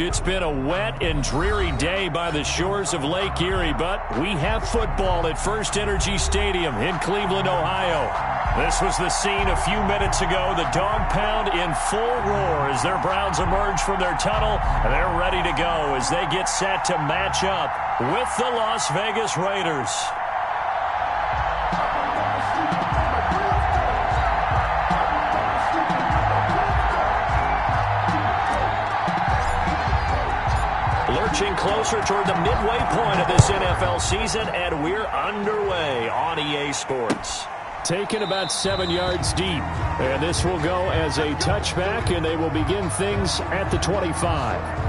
It's been a wet and dreary day by the shores of Lake Erie, but we have football at First Energy Stadium in Cleveland, Ohio. This was the scene a few minutes ago. The dog pound in full roar as their Browns emerge from their tunnel. And they're ready to go as they get set to match up with the Las Vegas Raiders. Lurching closer toward the midway point of this NFL season, and we're underway on EA Sports. Taken about 7 yards deep, and this will go as a touchback, and they will begin things at the 25.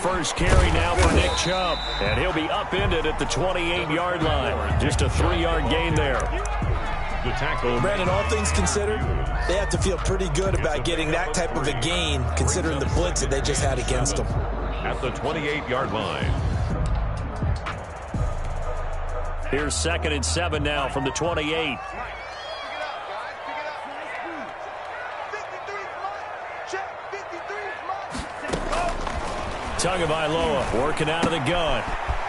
First carry now for Nick Chubb, and he'll be upended at the 28-yard line. Just a 3-yard gain there. The tackle. Brandon, all things considered, they have to feel pretty good about getting that type of a gain, considering the blitz that they just had against them. At the 28-yard line. Here's 2nd and 7 now from the 28. Tagovailoa working out of the gun.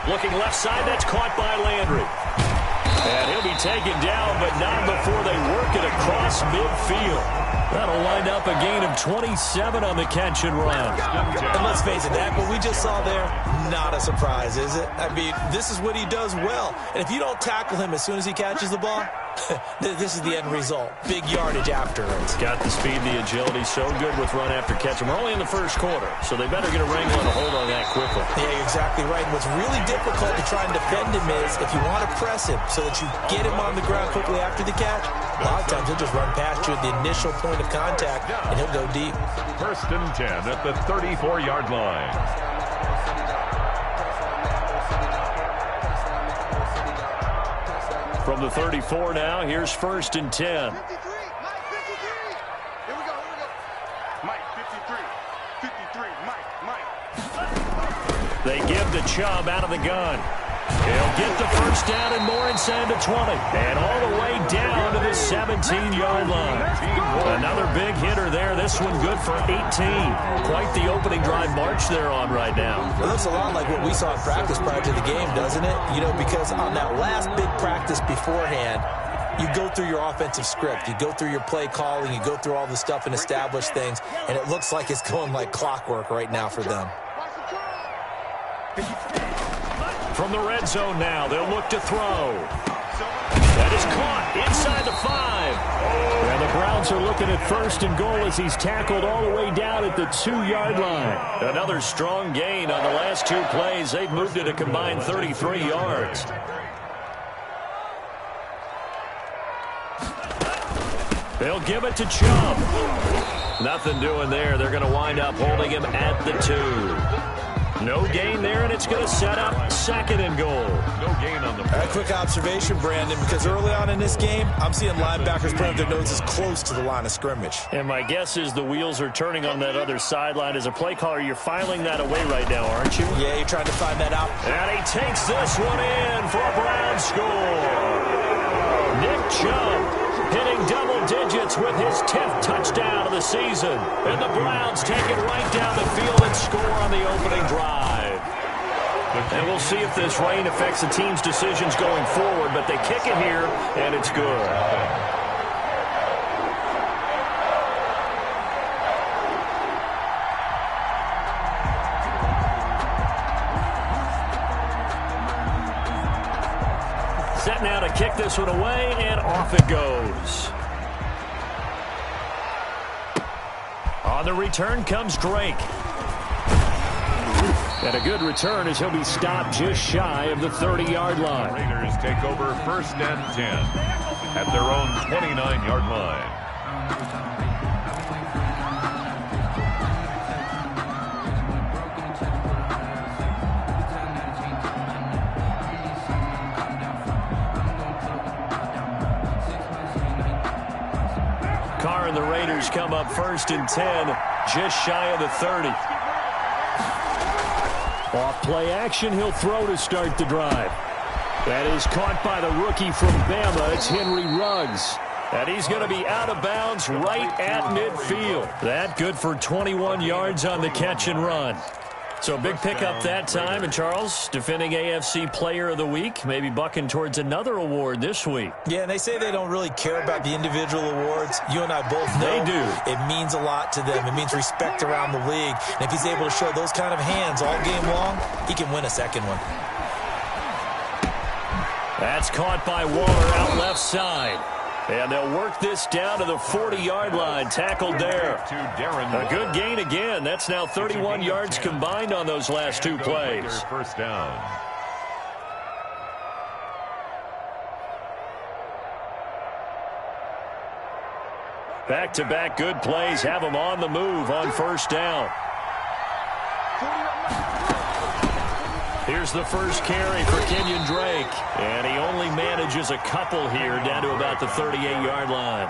Looking left side, that's caught by Landry. And he'll be taken down, but not before they work it across midfield. That'll wind up a gain of 27 on the catch and run. And let's face it, that what we just saw there, not a surprise, is it? I mean, this is what he does well. And if you don't tackle him as soon as he catches the ball, this is the end result. Big yardage after it. Got the speed, the agility, so good with run after catch. We're only in the first quarter, so they better get a wrangle and a hold on that quickly. Yeah, you're exactly right. What's really difficult to try and defend him is if you want to press him so that you get him on the ground quickly after the catch, a lot of times he'll just run past you at the initial point of contact, and he'll go deep. 1st and 10 at the 34-yard line. From the 34 now, here's 1st and 10. 53, Mike, 53. Here we go. Mike, 53, Mike. They give the Chubb out of the gun. He'll get the first down and more inside the 20. And all the way down to the 17-yard line. Another big hitter there. This one good for 18. Quite the opening drive march they're on right now. It looks a lot like what we saw in practice prior to the game, doesn't it? You know, because on that last big practice beforehand, you go through your offensive script. You go through your play calling. You go through all the stuff and establish things. And it looks like it's going like clockwork right now for them. From the red zone now, they'll look to throw. That is caught inside the 5. And the Browns are looking at 1st and goal as he's tackled all the way down at the 2-yard line. Another strong gain on the last 2 plays. They've moved it a combined 33 yards. They'll give it to Chubb. Nothing doing there. They're going to wind up holding him at the 2. No gain there, and it's going to set up 2nd and goal. No gain on the play. A quick observation, Brandon, because early on in this game, I'm seeing linebackers putting their noses close to the line of scrimmage. And my guess is the wheels are turning on that other sideline. As a play caller, you're filing that away right now, aren't you? Yeah, you're trying to find that out. And he takes this one in for a Brown score. Nick Chubb hitting double digits with his 10th touchdown of the season. And the Browns take it right down the field and score on the opening drive. And we'll see if this rain affects the team's decisions going forward, but they kick it here, and it's good. Set now to kick this one away, and off it goes. On the return comes Drake. And a good return as he'll be stopped just shy of the 30-yard line. Raiders take over 1st and 10 at their own 29-yard line. Carr and the Raiders come up 1st and 10, just shy of the 30. Off play action, he'll throw to start the drive. That is caught by the rookie from Bama. It's Henry Ruggs. And he's going to be out of bounds right at midfield. That good for 21 yards on the catch and run. So big pickup that time. And Charles, defending AFC Player of the Week, maybe bucking towards another award this week. Yeah, and they say they don't really care about the individual awards. You and I both know they do. It means a lot to them. It means respect around the league. And if he's able to show those kind of hands all game long, he can win a second one. That's caught by Waller out left side. And they'll work this down to the 40-yard line. Tackled there. A good gain again. That's now 31 yards combined on those last two plays. First down. Back-to-back good plays have them on the move on first down. Here's the first carry for Kenyon Drake. And he only manages a couple here down to about the 38-yard line.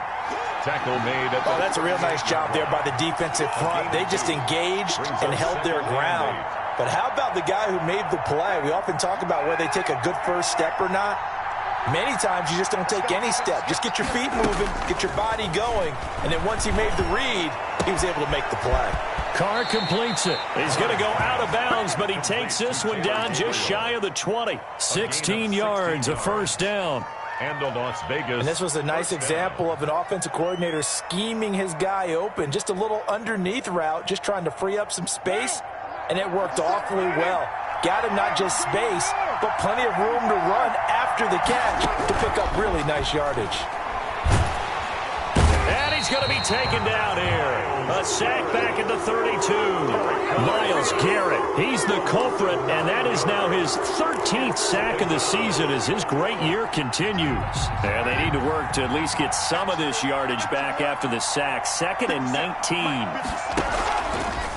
Tackle made at the that's a real nice job there by the defensive front. They just engaged and held their ground. But how about the guy who made the play? We often talk about whether they take a good first step or not. Many times you just don't take any step. Just get your feet moving, get your body going, and then once he made the read, he was able to make the play. Carr completes it. He's going to go out of bounds, but he takes this one down just shy of the 20. 16 yards, a first down. And the Las Vegas. And this was a nice example of an offensive coordinator scheming his guy open. Just a little underneath route, just trying to free up some space, and it worked awfully well. Got him not just space, but plenty of room to run after the catch to pick up really nice yardage. And he's going to be taken down here. A sack back at the 32. Myles Garrett, he's the culprit, and that is now his 13th sack of the season as his great year continues. And they need to work to at least get some of this yardage back after the sack. 2nd and 19.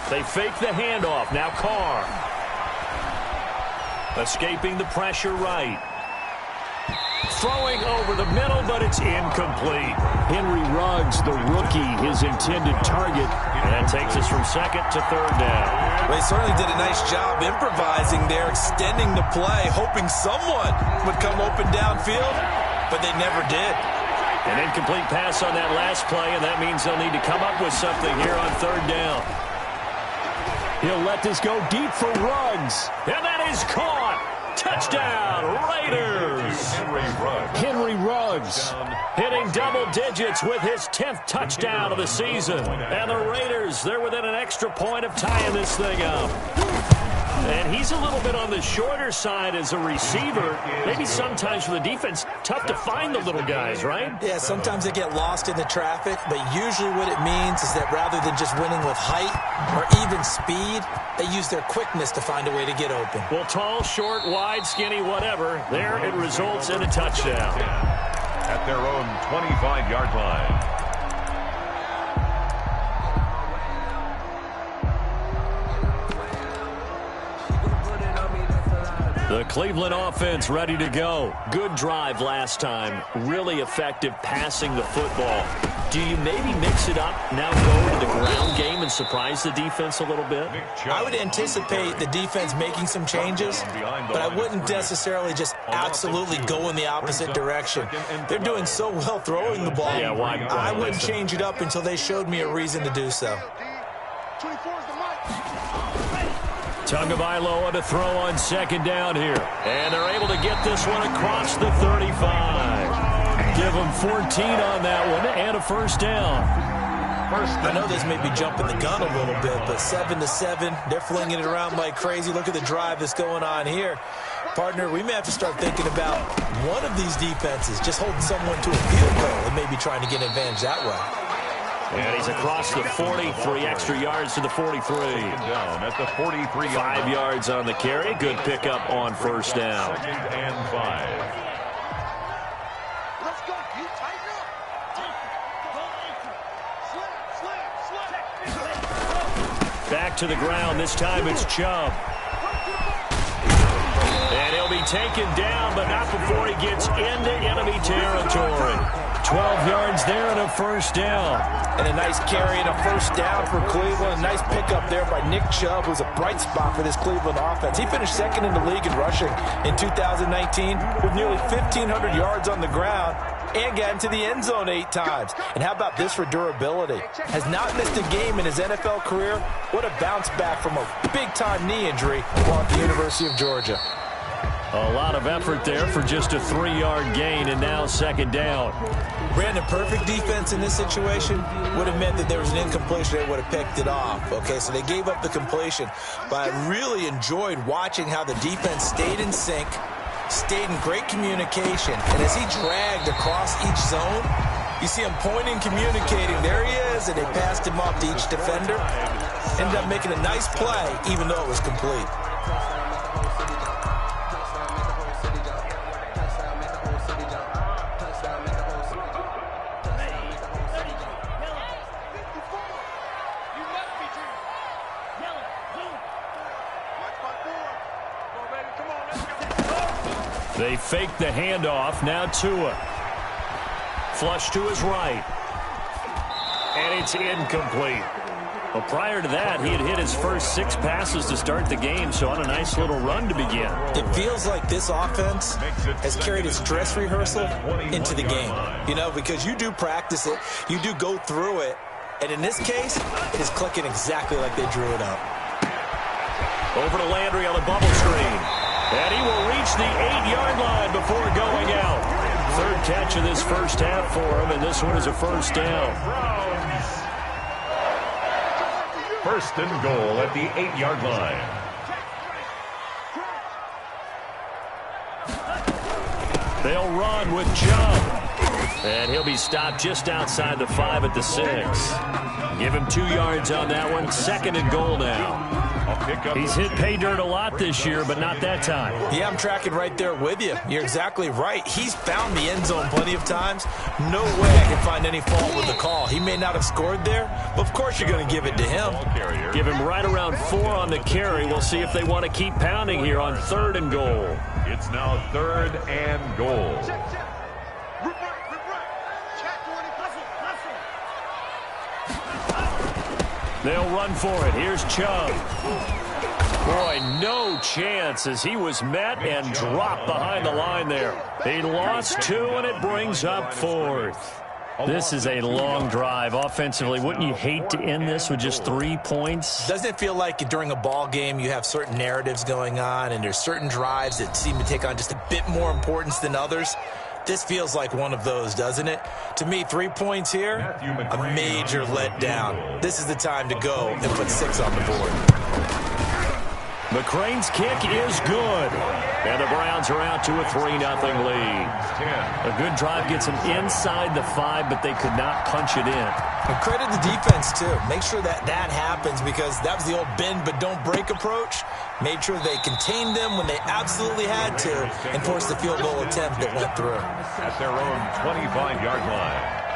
They fake the handoff. Now Carr. Escaping the pressure right. Throwing over the middle, but it's incomplete. Henry Ruggs, the rookie, his intended target. And that takes us from 2nd to 3rd down. Well, he certainly did a nice job improvising there, extending the play, hoping someone would come open downfield, but they never did. An incomplete pass on that last play, and that means they'll need to come up with something here on 3rd down. He'll let this go deep for Ruggs. And that is caught. Touchdown, Raiders. Henry Ruggs hitting double digits with his 10th touchdown of the season. And the Raiders, they're within an extra point of tying this thing up. And he's a little bit on the shorter side as a receiver. Maybe sometimes for the defense, tough to find the little guys, right? Yeah, sometimes they get lost in the traffic, but usually what it means is that rather than just winning with height or even speed, they use their quickness to find a way to get open. Well, tall, short, wide, skinny, whatever, there it results in a touchdown. At their own 25-yard line. The Cleveland offense ready to go. Good drive last time. Really effective passing the football. Do you maybe mix it up, now go to the ground game and surprise the defense a little bit? I would anticipate the defense making some changes, but I wouldn't necessarily just absolutely go in the opposite direction. They're doing so well throwing the ball. Yeah, why? I wouldn't change it up until they showed me a reason to do so. Tagovailoa to throw on 2nd down here. And they're able to get this one across the 35. Give them 14 on that one and a first down. I know this may be jumping the gun a little bit, but 7-7, they're flinging it around like crazy. Look at the drive that's going on here. Partner, we may have to start thinking about one of these defenses just holding someone to a field goal and maybe trying to get an advantage that way. And he's across the 40, 3 extra yards to the 43. Down at the 43. 5 yards on the carry. Good pickup on first down. 2nd and 5. Let's go, you tighten up. Back to the ground. This time it's Chubb. And he'll be taken down, but not before he gets into enemy territory. 12 yards there and a first down. And a nice carry and a first down for Cleveland. A nice pickup there by Nick Chubb, who's a bright spot for this Cleveland offense. He finished second in the league in rushing in 2019 with nearly 1,500 yards on the ground and got into the end zone 8 times. And how about this for durability? Has not missed a game in his NFL career. What a bounce back from a big-time knee injury while at the University of Georgia. A lot of effort there for just a 3-yard gain, and now second down. Brandon, perfect defense in this situation would have meant that there was an incompletion. They would have picked it off. Okay, so they gave up the completion. But I really enjoyed watching how the defense stayed in sync, stayed in great communication. And as he dragged across each zone, you see him pointing, communicating. There he is, and they passed him off to each defender. Ended up making a nice play, even though it was complete. They fake the handoff. Now Tua. Flush to his right. And it's incomplete. Well, prior to that, he had hit his first 6 passes to start the game, so on a nice little run to begin. It feels like this offense has carried its dress rehearsal into the game. You know, because you do practice it, you do go through it, and in this case, it is clicking exactly like they drew it up. Over to Landry on the bubble screen. And he will reach the 8-yard line before going out. 3rd catch of this first half for him, and this one is a first down. 1st and goal at the 8-yard line. They'll run with Chubb. And he'll be stopped just outside the 5 at the 6. Give him 2 yards on that one. 2nd and goal now. He's hit pay dirt a lot this year, but not that time. Yeah, I'm tracking right there with you. You're exactly right. He's found the end zone plenty of times. No way I can find any fault with the call. He may not have scored there, but of course you're going to give it to him. Give him right around 4 on the carry. We'll see if they want to keep pounding here on 3rd and goal. It's now 3rd and goal. They'll run for it. Here's Chubb. Boy, no chance as he was met and dropped behind the line there. He lost 2, and it brings up 4th. This is a long drive offensively. Wouldn't you hate to end this with just 3 points? Doesn't it feel like during a ball game you have certain narratives going on and there's certain drives that seem to take on just a bit more importance than others? This feels like one of those, doesn't it? To me, 3 points here, a major letdown. This is the time to go and put 6 on the board. McCrane's kick is good. And the Browns are out to a 3-0 lead. A good drive gets them inside the 5, but they could not punch it in. And credit the defense, too. Make sure that happens because that was the old bend but don't break approach. Made sure they contained them when they absolutely had to and forced the field goal attempt that went through. At their own 25-yard line.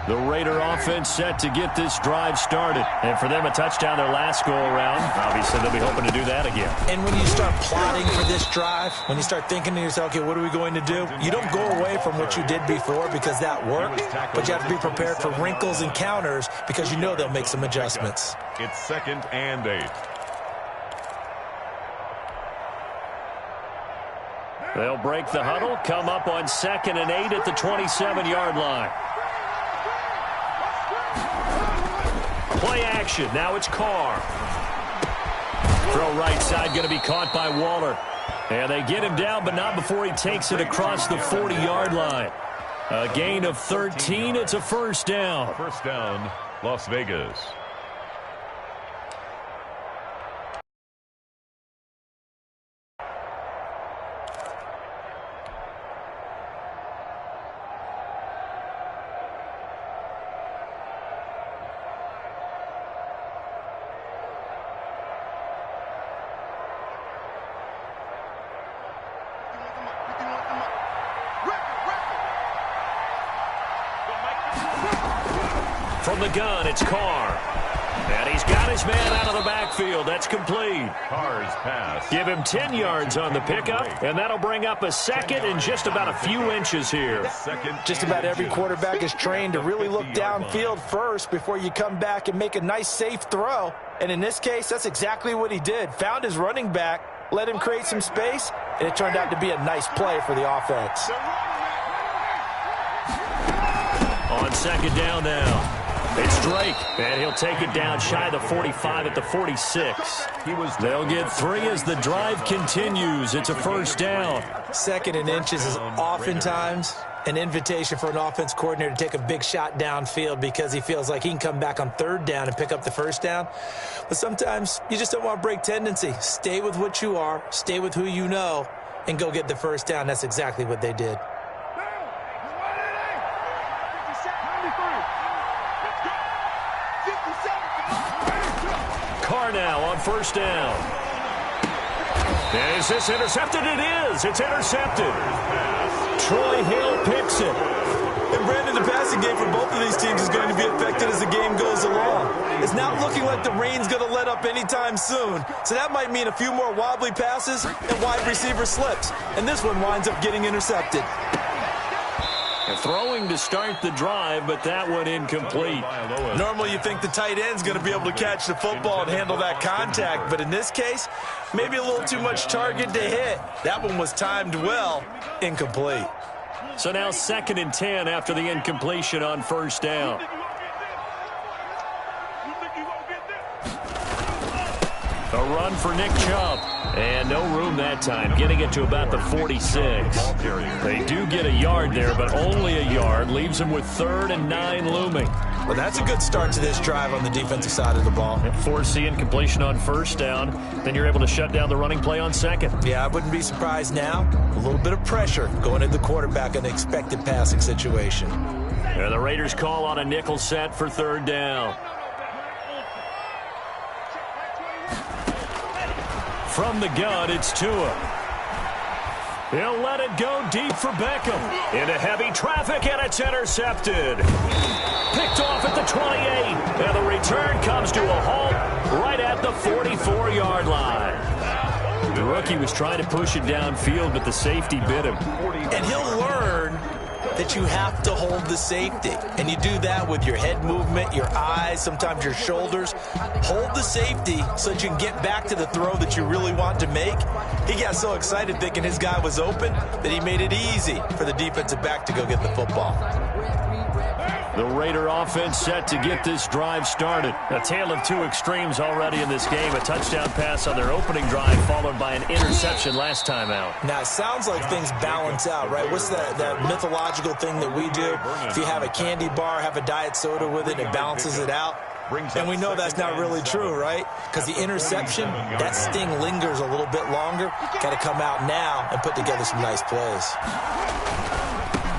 The Raider offense set to get this drive started. And for them, a touchdown their last go-around. Obviously, they'll be hoping to do that again. And when you start plotting for this drive, when you start thinking to yourself, okay, what are we going to do? You don't go away from what you did before because that worked, but you have to be prepared for wrinkles and counters because you know they'll make some adjustments. It's 2nd and 8. They'll break the huddle, come up on 2nd and 8 at the 27-yard line. Play action. Now it's Carr. Throw right side going to be caught by Waller. And they get him down, but not before he takes it across the 40-yard line. A gain of 13. It's a first down. First down, Las Vegas. From the gun, it's Carr. And he's got his man out of the backfield. That's complete. Carr's pass. Give him 10 yards on the pickup, and that'll bring up a second and just about a few inches here. Just about every quarterback is trained to really look downfield first before you come back and make a nice, safe throw. And in this case, that's exactly what he did. Found his running back, let him create some space, and it turned out to be a nice play for the offense. On second down now. It's Drake, and he'll take it down shy of the 45 at the 46. They'll get 3 as the drive continues. It's a first down. Second and inches is oftentimes an invitation for an offense coordinator to take a big shot downfield because he feels like he can come back on third down and pick up the first down. But sometimes you just don't want to break tendency. Stay with what you are, stay with who you know, and go get the first down. That's exactly what they did. Carr now on first down. Is this intercepted? It is. It's intercepted. Troy Hill picks it. And Brandon, the passing game for both of these teams is going to be affected as the game goes along. It's not looking like the rain's going to let up anytime soon. So that might mean a few more wobbly passes and wide receiver slips. And this one winds up getting intercepted. And throwing to start the drive, but that one incomplete. Normally you think the tight end's going to be able to catch the football and handle that contact, but in this case, maybe a little too much target to hit. That one was timed well, incomplete. So now 2nd and 10 after the incompletion on first down. A run for Nick Chubb. And no room that time, getting it to about the 46. They do get a yard there, but only a yard. Leaves them with 3rd and 9 looming. Well, that's a good start to this drive on the defensive side of the ball. Force the incompletion on first down. Then you're able to shut down the running play on second. Yeah, I wouldn't be surprised now. A little bit of pressure going at the quarterback in an expected passing situation. And the Raiders call on a nickel set for 3rd down. From the gun, it's Tua. He'll let it go deep for Beckham. Into heavy traffic, and it's intercepted. Picked off at the 28. And the return comes to a halt right at the 44-yard line. The rookie was trying to push it downfield, but the safety bit him. And he'll learn that you have to hold the safety. And you do that with your head movement, your eyes, sometimes your shoulders. Hold the safety so that you can get back to the throw that you really want to make. He got so excited thinking his guy was open that he made it easy for the defensive back to go get the football. The Raider offense set to get this drive started. A tale of two extremes already in this game. A touchdown pass on their opening drive followed by an interception last time out. Now, it sounds like things balance out, right? What's that mythological thing that we do? If you have a candy bar, have a diet soda with it, it balances it out. And we know that's not really true, right? Because the interception, that sting lingers a little bit longer. Got to come out now and put together some nice plays.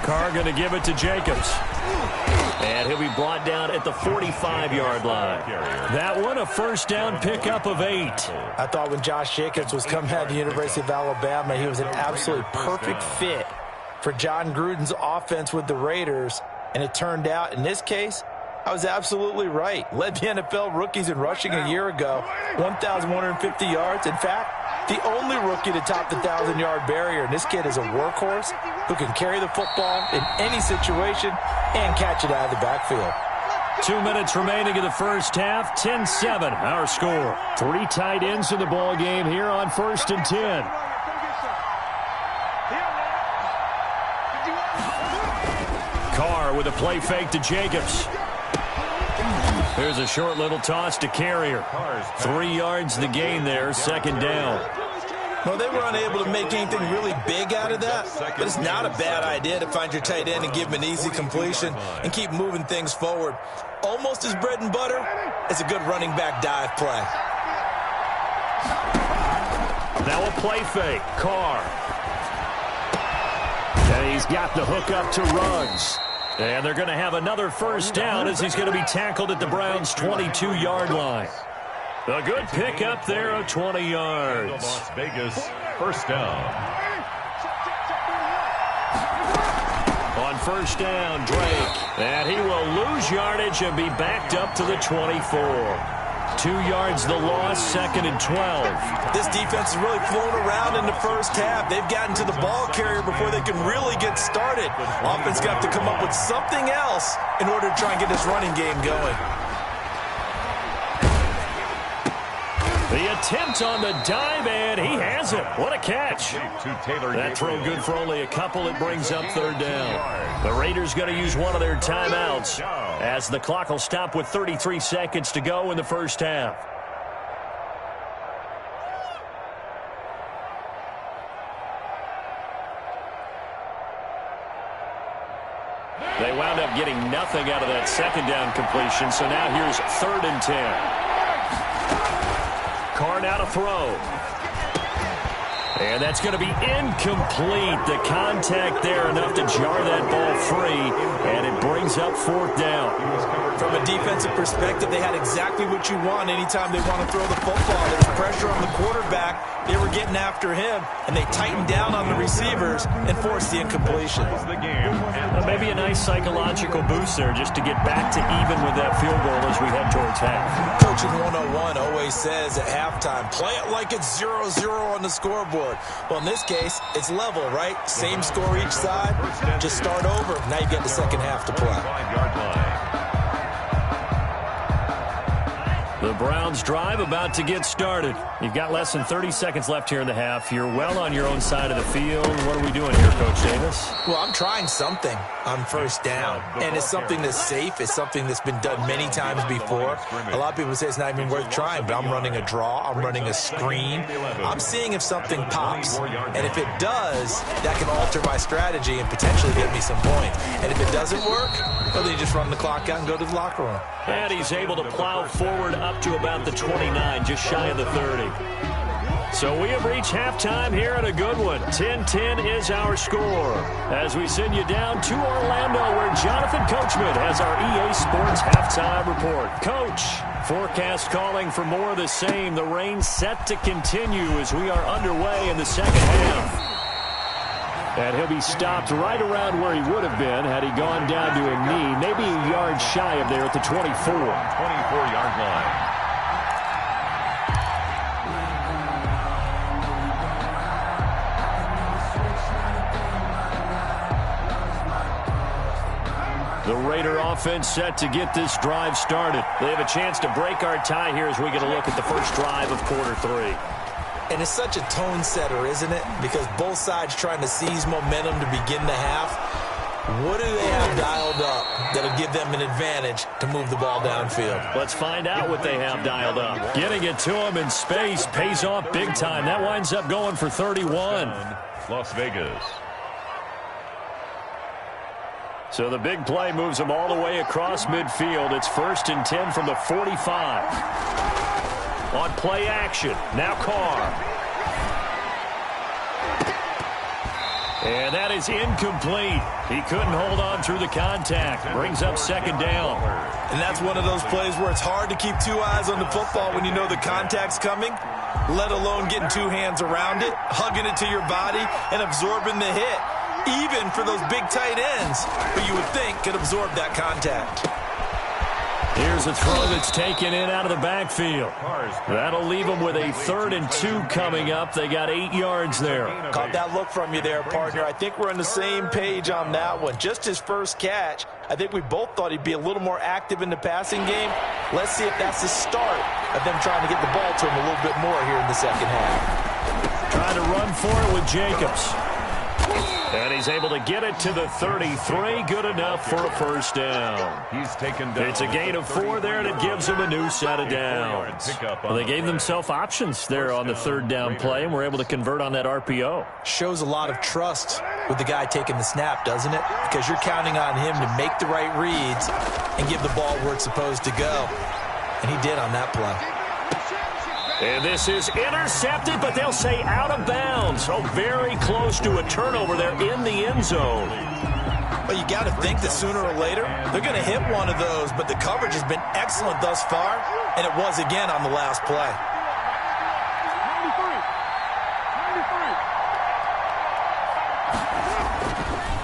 Carr going to give it to Jacobs. And he'll be brought down at the 45-yard line. That one, a first down pickup of 8. I thought when Josh Jacobs was coming out of the University of Alabama, he was an absolutely perfect fit for John Gruden's offense with the Raiders. And it turned out, in this case, I was absolutely right. Led the NFL rookies in rushing a year ago, 1,150 yards. In fact, the only rookie to top the 1,000-yard barrier. And this kid is a workhorse who can carry the football in any situation and catch it out of the backfield. 2 minutes remaining in the first half. 10-7, our score. 3 tight ends in the ball game here on 1st and 10. Carr with a play fake to Jacobs. Here's a short little toss to Carrier. 3 yards the gain there, second down. Well, they were unable to make anything really big out of that, but it's not a bad idea to find your tight end and give him an easy completion and keep moving things forward. Almost as bread and butter as a good running back dive play. Now a play fake. Carr. And he's got the hook up to Ruggs. And they're going to have another first down as he's going to be tackled at the Browns' 22-yard line. A good pickup there of 20 yards. Las Vegas, first down. On first down, Drake. And he will lose yardage and be backed up to the 24. 2 yards the loss, 2nd and 12. This defense has really flown around in the first half. They've gotten to the ball carrier before they can really get started. Offense got to come up with something else in order to try and get this running game going. The attempt on the dive, and he has it. What a catch. That throw good for only a couple. It brings up third down. The Raiders going to use one of their timeouts as the clock will stop with 33 seconds to go in the first half. They wound up getting nothing out of that second down completion, so now here's 3rd and 10. Carr now to throw. And that's going to be incomplete. The contact there enough to jar that ball free, and it brings up 4th down. From a defensive perspective, they had exactly what you want anytime they want to throw the football. There's pressure on the quarterback. They were getting after him, and they tightened down on the receivers and forced the incompletion. Maybe a nice psychological boost there just to get back to even with that field goal as we head towards half. Coaching 101 always says at halftime, play it like it's 0-0 on the scoreboard. Well, in this case, it's level, right? Same score each side. Just start over. Now you get the second half to play. 5-yard line. The Browns drive about to get started. You've got less than 30 seconds left here in the half. You're well on your own side of the field. What are we doing here, Coach Davis? Well, I'm trying something on first down, and it's something that's safe. It's something that's been done many times before. A lot of people say it's not even worth trying, but I'm running a draw. I'm running a screen. I'm seeing if something pops, and if it does, that can alter my strategy and potentially get me some points. And if it doesn't work, well, then you just run the clock out and go to the locker room. And he's able to plow forward up to about the 29, just shy of the 30. So we have reached halftime here at a good one. 10-10 is our score. As we send you down to Orlando, where Jonathan Coachman has our EA Sports halftime report. Coach, forecast calling for more of the same. The rain set to continue as we are underway in the second half. And he'll be stopped right around where he would have been had he gone down to a knee, maybe a yard shy of there at the 24. 24-yard line. The Raider offense set to get this drive started. They have a chance to break our tie here as we get a look at the first drive of quarter 3. And it's such a tone setter, isn't it? Because both sides trying to seize momentum to begin the half. What do they have dialed up that'll give them an advantage to move the ball downfield? Let's find out what they have dialed up. Getting it to him in space pays off big time. That winds up going for 31. Las Vegas. So the big play moves them all the way across midfield. It's 1st and 10 from the 45. On play action, now Carr. And that is incomplete. He couldn't hold on through the contact. Brings up 2nd down. And that's one of those plays where it's hard to keep 2 eyes on the football when you know the contact's coming, let alone getting 2 hands around it, hugging it to your body, and absorbing the hit, even for those big tight ends who you would think could absorb that contact. Here's a throw that's taken in out of the backfield. That'll leave them with a 3rd and 2 coming up. They got 8 yards there. Caught that look from you there, partner. I think we're on the same page on that one. Just his first catch. I think we both thought he'd be a little more active in the passing game. Let's see if that's the start of them trying to get the ball to him a little bit more here in the second half. Trying to run for it with Jacobs. And he's able to get it to the 33. Good enough for a first down. He's taken down. It's a gain of 4 there, and it gives him a new set of downs. Well, they gave themselves options there on the third down play, and were able to convert on that RPO. Shows a lot of trust with the guy taking the snap, doesn't it? Because you're counting on him to make the right reads and give the ball where it's supposed to go. And he did on that play. And this is intercepted, but they'll say out of bounds. So very close to a turnover there in the end zone. Well, you got to think that sooner or later they're going to hit one of those, but the coverage has been excellent thus far, and it was again on the last play.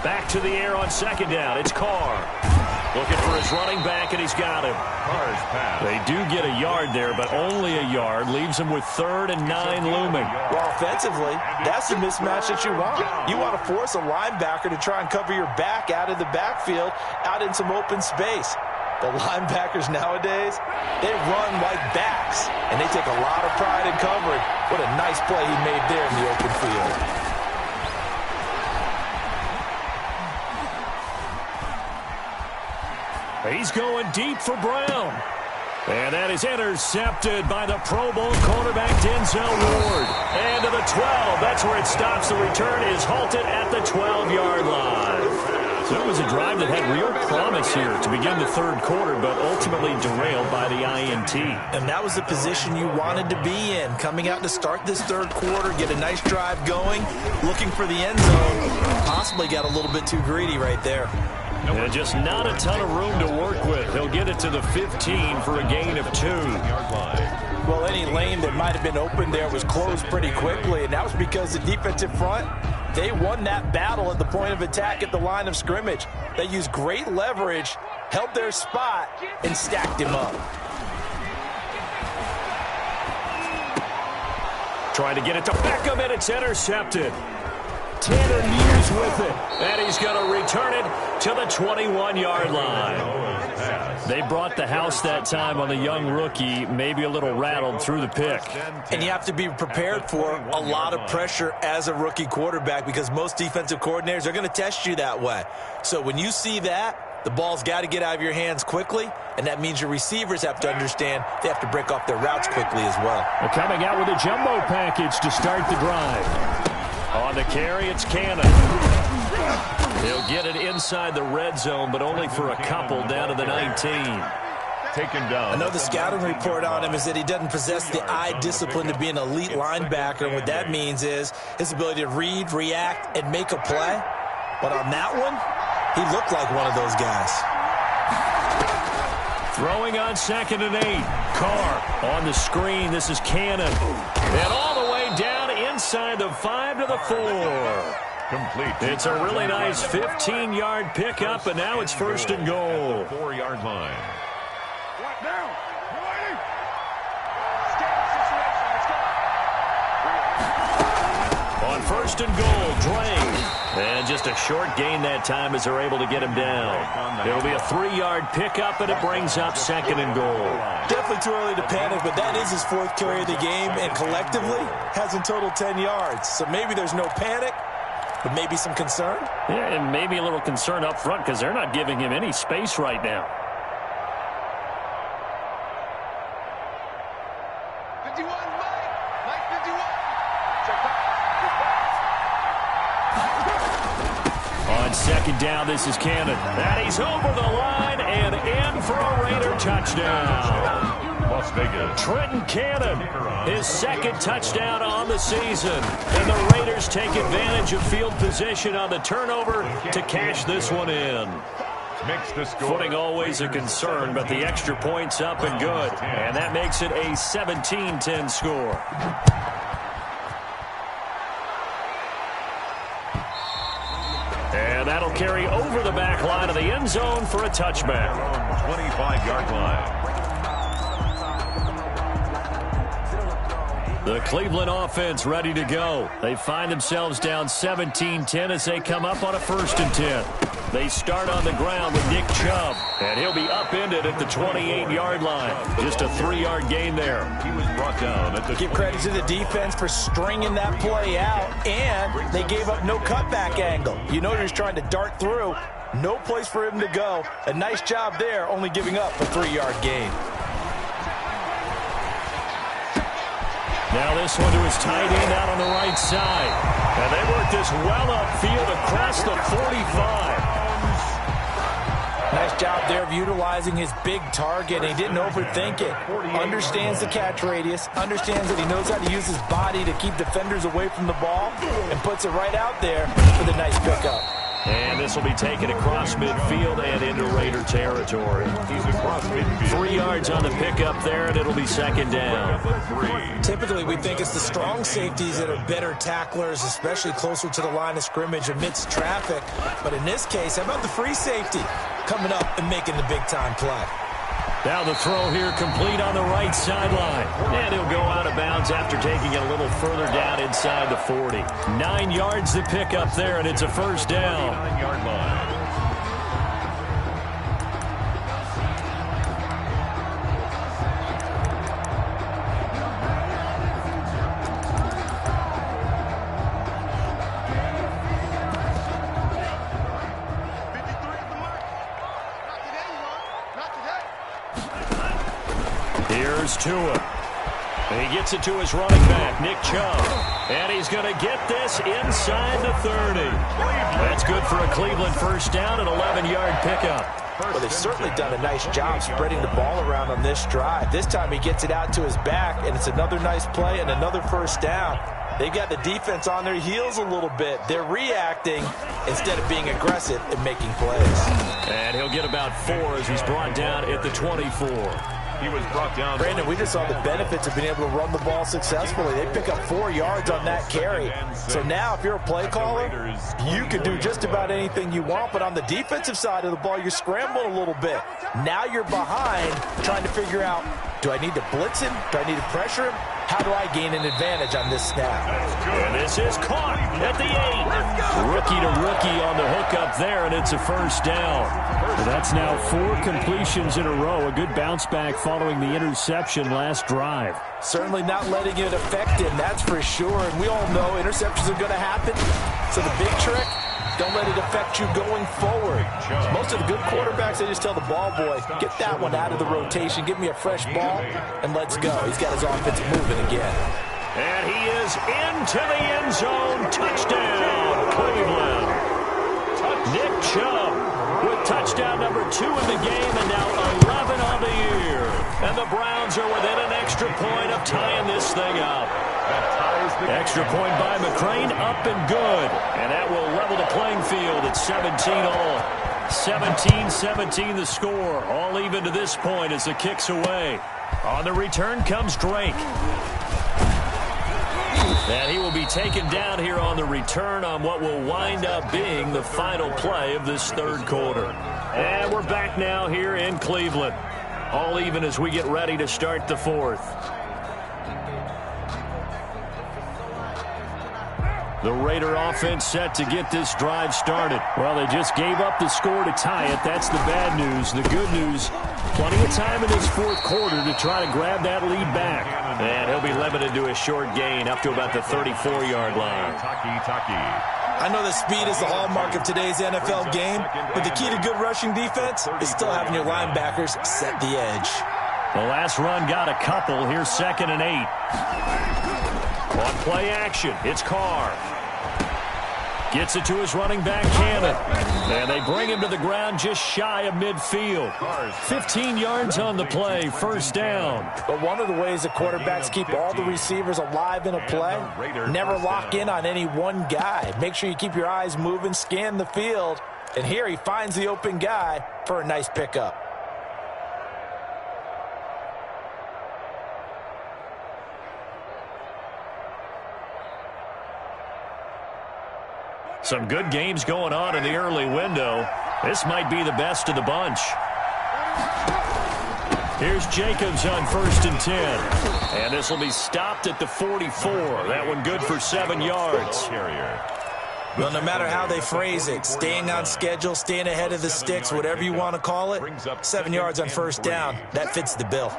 Back to the air on second down. It's Carr. Looking for his running back, and he's got him. Carr's pass. They do get a yard there, but only a yard. Leaves him with 3rd and 9 looming. Well, offensively, that's the mismatch that you want. You want to force a linebacker to try and cover your back out of the backfield, out in some open space. The linebackers nowadays, they run like backs, and they take a lot of pride in covering. What a nice play he made there in the open field. He's going deep for Brown. And that is intercepted by the Pro Bowl cornerback Denzel Ward. And to the 12. That's where it stops. The return is halted at the 12-yard line. So it was a drive that had real promise here to begin the third quarter, but ultimately derailed by the INT. And that was the position you wanted to be in. Coming out to start this third quarter, get a nice drive going, looking for the end zone. Possibly got a little bit too greedy right there. And just not a ton of room to work with. He'll get it to the 15 for a gain of 2. Well, any lane that might have been open there was closed pretty quickly, and that was because the defensive front, they won that battle at the point of attack at the line of scrimmage. They used great leverage, held their spot, and stacked him up. Trying to get it to Beckham, and it's intercepted. Tanner Muse with it, and he's going to return it to the 21-yard line. They brought the house that time on the young rookie, maybe a little rattled through the pick. And you have to be prepared for a lot of pressure as a rookie quarterback because most defensive coordinators are going to test you that way. So when you see that, the ball's got to get out of your hands quickly, and that means your receivers have to understand they have to break off their routes quickly as well. They're coming out with a jumbo package to start the drive. On the carry, it's Cannon. He'll get it inside the red zone, but only for a couple down to the 19. Taken down. I know the scouting report on him is that he doesn't possess the eye discipline to be an elite linebacker, and what that means is his ability to read, react, and make a play. But on that one, he looked like one of those guys. Throwing on 2nd and 8. Carr on the screen. This is Cannon. And all the way down inside the 5 to the 4. Complete. It's a really nice 15-yard pickup, and now it's 1st and goal. 4-yard line. On 1st and goal, Drain. And just a short gain that time as they're able to get him down. It'll be a 3-yard pickup, and it brings up 2nd and goal. Definitely too early to panic, but that is his 4th carry of the game, and collectively has in total 10 yards. So maybe there's no panic, but maybe some concern. Yeah, and maybe a little concern up front because they're not giving him any space right now. 51, Mike 51. On 2nd down, this is Cannon. And he's over the line and in for a Raider touchdown. Las Vegas. Trenton Cannon, his 2nd touchdown on the season. And the Raiders take advantage of field position on the turnover to cash this one in. Makes the score. Footing always a concern, but the extra point's up and good. And that makes it a 17-10 score. And that'll carry over the back line of the end zone for a touchback. 25-yard line. The Cleveland offense ready to go. They find themselves down 17-10 as they come up on a 1st and 10. They start on the ground with Nick Chubb, and he'll be upended at the 28-yard line. Just a 3-yard gain there. He was brought down at the Give credit to the defense for stringing that play out, and they gave up no cutback angle. You know he was trying to dart through. No place for him to go. A nice job there, only giving up a 3-yard gain. Now this one to his tight end out on the right side. And they work this well upfield across the 45. Nice job there of utilizing his big target. He didn't overthink it. Understands the catch radius. Understands that he knows how to use his body to keep defenders away from the ball. And puts it right out there for the nice pickup. And this will be taken across midfield and into Raider territory. He's across midfield. 3 yards on the pickup there, and it'll be second down. Typically, we think it's the strong safeties that are better tacklers, especially closer to the line of scrimmage amidst traffic. But in this case, how about the free safety coming up and making the big-time play? Now the throw here complete on the right sideline. And he'll go out of bounds after taking it a little further down inside the 40. 9 yards to pick up there, and it's a first down. 9-yard line. Here's Tua. He gets it to his running back, Nick Chubb. And he's going to get this inside the 30. That's good for a Cleveland first down, an 11-yard pickup. Well, they've certainly done a nice job spreading the ball around on this drive. This time he gets it out to his back, and it's another nice play and another first down. They've got the defense on their heels a little bit. They're reacting instead of being aggressive and making plays. And he'll get about 4 as he's brought down at the 24. He was brought down. Brandon, we just saw the benefits of being able to run the ball successfully. They pick up 4 yards on that carry. So now if you're a play caller, you can do just about anything you want. But on the defensive side of the ball, you're scrambling a little bit. Now you're behind trying to figure out, do I need to blitz him? Do I need to pressure him? How do I gain an advantage on this snap? And this is caught at the 8. Rookie to rookie on the hook up there, and it's a first down. So that's now 4 completions in a row. A good bounce back following the interception last drive. Certainly not letting it affect him, that's for sure. And we all know interceptions are going to happen. So the big trick, don't let it affect you going forward. Most of the good quarterbacks, they just tell the ball boy, get that one out of the rotation, give me a fresh ball, and let's go. He's got his offense moving again. And he is into the end zone. Touchdown, Cleveland. Nick Chubb with touchdown number 2 in the game, and now 11 on the year. And the Browns are within an extra point of tying this thing up. Extra point by McCrane, up and good. And that will level the playing field at 17 all. 17-17 the score. All even to this point as the kick's away. On the return comes Drake. And he will be taken down here on the return on what will wind up being the final play of this third quarter. And we're back now here in Cleveland. All even as we get ready to start the fourth. The Raider offense set to get this drive started. Well, they just gave up the score to tie it. That's the bad news. The good news, plenty of time in this fourth quarter to try to grab that lead back. And he'll be limited to a short gain up to about the 34-yard line. I know that speed is the hallmark of today's NFL game, but the key to good rushing defense is still having your linebackers set the edge. The last run got a couple. Here's 2nd and 8. On play action, it's Carr. Gets it to his running back, Cannon. And they bring him to the ground just shy of midfield. 15 yards on the play, first down. But one of the ways that quarterbacks keep all the receivers alive in a play, never lock in on any one guy. Make sure you keep your eyes moving, scan the field. And here he finds the open guy for a nice pickup. Some good games going on in the early window. This might be the best of the bunch. Here's Jacobs on 1st and 10. And this will be stopped at the 44. That one good for 7 yards. Well, no matter how they phrase it, staying on schedule, staying ahead of the sticks, whatever you want to call it, 7 yards on first down, that fits the bill.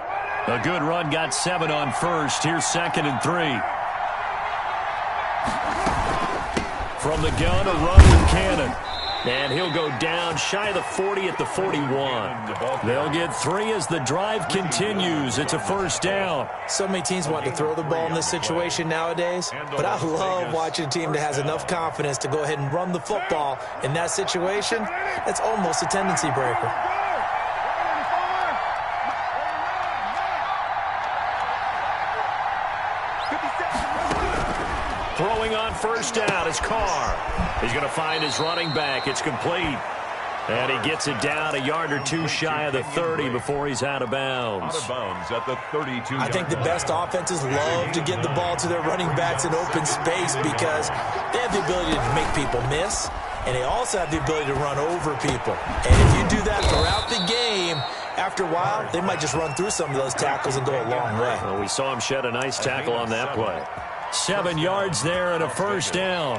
A good run got 7 on first. Here's 2nd and 3. From the gun, a run with Cannon. And he'll go down shy of the 40 at the 41. They'll get 3 as the drive continues. It's a first down. So many teams want to throw the ball in this situation nowadays, but I love watching a team that has enough confidence to go ahead and run the football. In that situation, that's almost a tendency breaker. Throwing on first down is Carr. He's going to find his running back. It's complete. And he gets it down a yard or 2 shy of the 30 before he's out of bounds. Out of bounds at the 32. I think the best offenses love to get the ball to their running backs in open space because they have the ability to make people miss, and they also have the ability to run over people. And if you do that throughout the game, after a while, they might just run through some of those tackles and go a long way. Well, we saw him shed a nice tackle on that play. 7 yards there and a first down.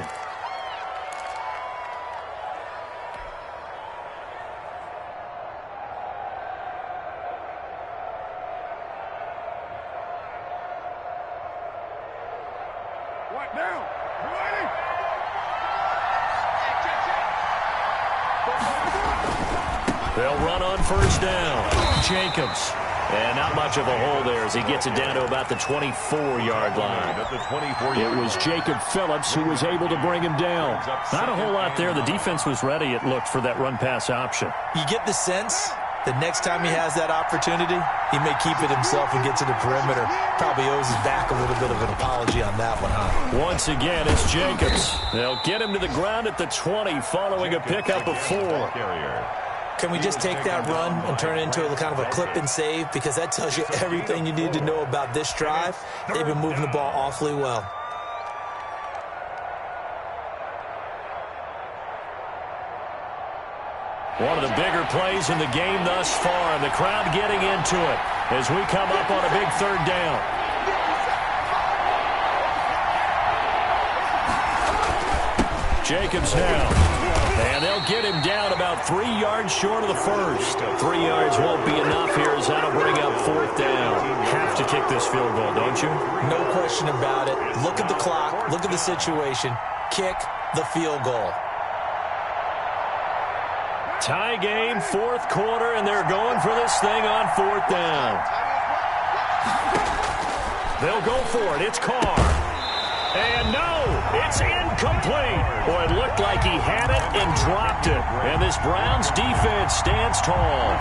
What now? Ready? They'll run on first down. Jacobs. And not much of a hole there as he gets it down to about the 24-yard line. It was Jacob Phillips who was able to bring him down. Not a whole lot there. The defense was ready, it looked, for that run-pass option. You get the sense that next time he has that opportunity, he may keep it himself and get to the perimeter. Probably owes his back a little bit of an apology on that one, huh? Once again, it's Jacobs. They'll get him to the ground at the 20 following a pickup of 4. Can we just take that run and turn it into a kind of a clip and save? Because that tells you everything you need to know about this drive. They've been moving the ball awfully well. One of the bigger plays in the game thus far. The crowd getting into it as we come up on a big third down. Jacobs now. And they'll get him down about 3 yards short of the first. 3 yards won't be enough here as that'll bring up 4th down. Have to kick this field goal, don't you? No question about it. Look at the clock. Look at the situation. Kick the field goal. Tie game, 4th quarter, and they're going for this thing on 4th down. They'll go for it. It's Carr. And no, it's incomplete. Boy, it looked like he had it and dropped it. And this Browns defense stands tall.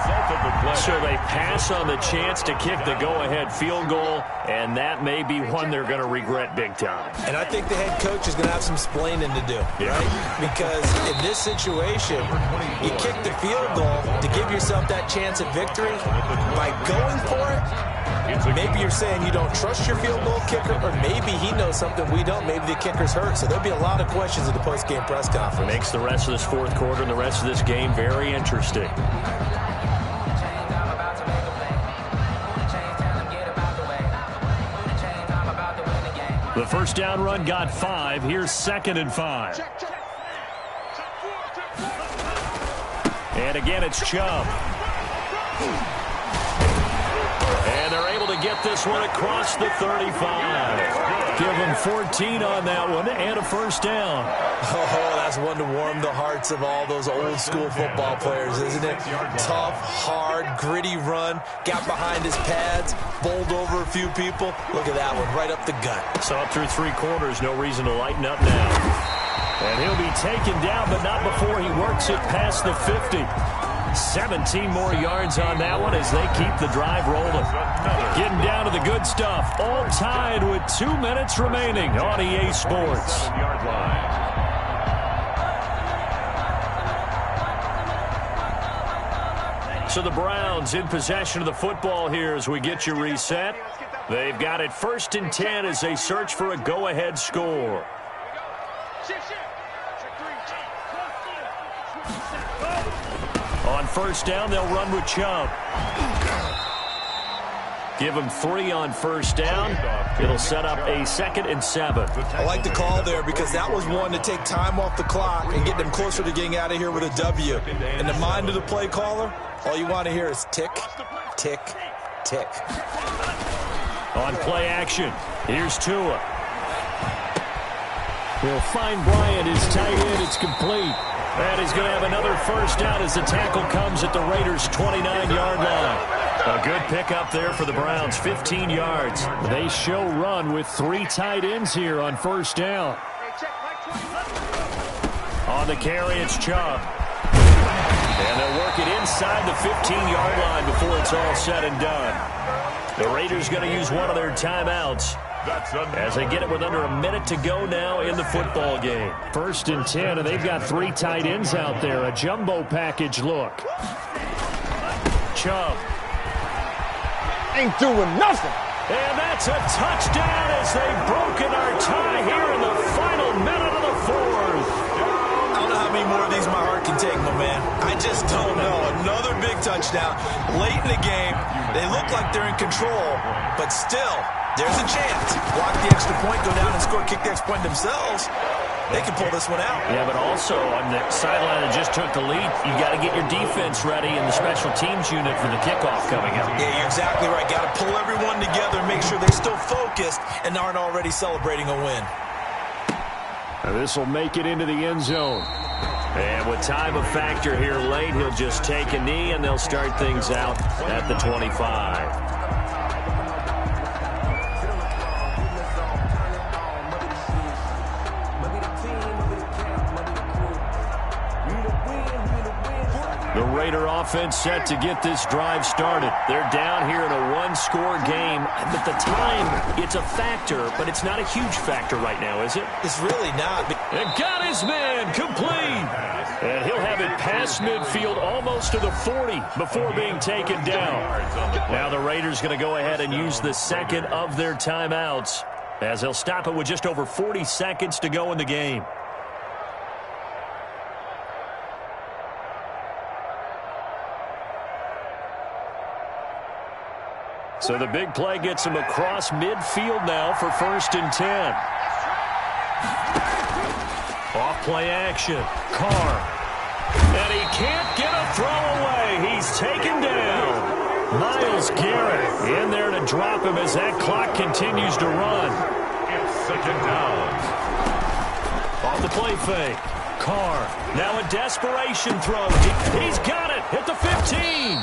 So they pass on the chance to kick the go-ahead field goal, and that may be one they're going to regret big time. And I think the head coach is going to have some explaining to do, right? Because in this situation, you kick the field goal to give yourself that chance at victory. By going for it, maybe you're saying you don't trust your field goal kicker, or maybe he knows something we don't. Maybe the kicker's hurt. So there'll be a lot of questions at the post-game press conference. Makes the rest of this 4th quarter and the rest of this game very interesting. The first down run got 5. Here's 2nd and 5. And again, it's Chubb. And they're able to get this one across the 35. Give them 14 on that one and a first down. Oh, that's one to warm the hearts of all those old school football players, isn't it? Tough, hard, gritty run. Got behind his pads, bowled over a few people. Look at that one, right up the gut. So up through 3 quarters, no reason to lighten up now. And he'll be taken down, but not before he works it past the 50. 17 more yards on that one as they keep the drive rolling. Getting down to the good stuff. All tied with 2 minutes remaining on EA Sports. So the Browns in possession of the football here as we get you reset. They've got it 1st and 10 as they search for a go-ahead score. On first down, they'll run with Chubb. Give him 3 on first down. It'll set up a 2nd and 7. I like the call there because that was one to take time off the clock and get them closer to getting out of here with a W. In the mind of the play caller, all you want to hear is tick, tick, tick. On play action, here's Tua. He'll find Bryant, his tight end. It's complete. And he's going to have another first down as the tackle comes at the Raiders' 29-yard line. A good pickup there for the Browns, 15 yards. They show run with 3 tight ends here on first down. On the carry, it's Chubb. And they'll work it inside the 15-yard line before it's all said and done. The Raiders going to use one of their timeouts as they get it with under a minute to go now in the football game. 1st and 10, and they've got 3 tight ends out there. A jumbo package look. Chubb. Ain't doing nothing. And that's a touchdown as they've broken our tie here in the final minute of the 4th. I don't know how many more of these my heart can take, my man. I just don't know. Another big touchdown late in the game. They look like they're in control, but still, there's a chance. Block the extra point, go down and score, kick the extra point themselves. They can pull this one out. Yeah, but also on the sideline that just took the lead, you got to get your defense ready in the special teams unit for the kickoff coming up. Yeah, you're exactly right. Got to pull everyone together and make sure they're still focused and aren't already celebrating a win. This will make it into the end zone. And with time a factor here late, he'll just take a knee and they'll start things out at the 25. The Raider offense set to get this drive started. They're down here in a 1-score game. At the time, it's a factor, but it's not a huge factor right now, is it? It's really not. And got his man complete. And he'll have it past midfield almost to the 40 before being taken down. Now the Raiders going to go ahead and use the 2nd of their timeouts as they'll stop it with just over 40 seconds to go in the game. So the big play gets him across midfield now for 1st and 10. Off play action. Carr. And he can't get a throw away. He's taken down. Myles Garrett in there to drop him as that clock continues to run. It's 2nd down. Off the play fake. Carr. Now a desperation throw. He's got it at the 15.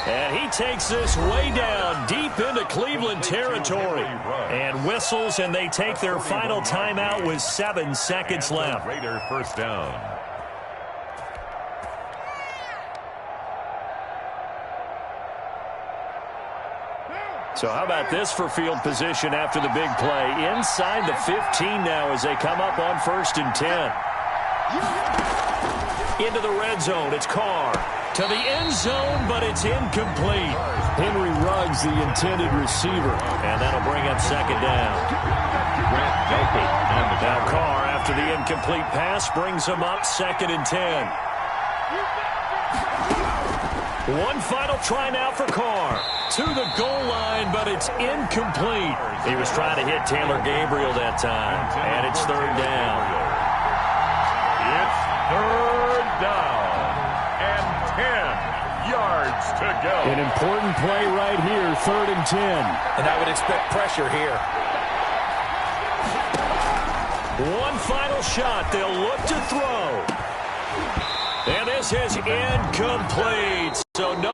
And he takes this way down deep into Cleveland territory. And whistles, and they take their final timeout with 7 seconds left. Raider first down. So how about this for field position after the big play? Inside the 15 now as they come up on 1st and 10. Into the red zone, it's Carr. To the end zone, but it's incomplete. Henry Ruggs, the intended receiver. And that'll bring up 2nd down. Now Carr, after the incomplete pass, brings him up 2nd and 10. One final try now for Carr. To the goal line, but it's incomplete. He was trying to hit Taylor Gabriel that time. And it's 3rd down. It's 3rd down. And 10 yards to go. An important play right here, 3rd and 10. And I would expect pressure here. One final shot. They'll look to throw. And this is incomplete. So no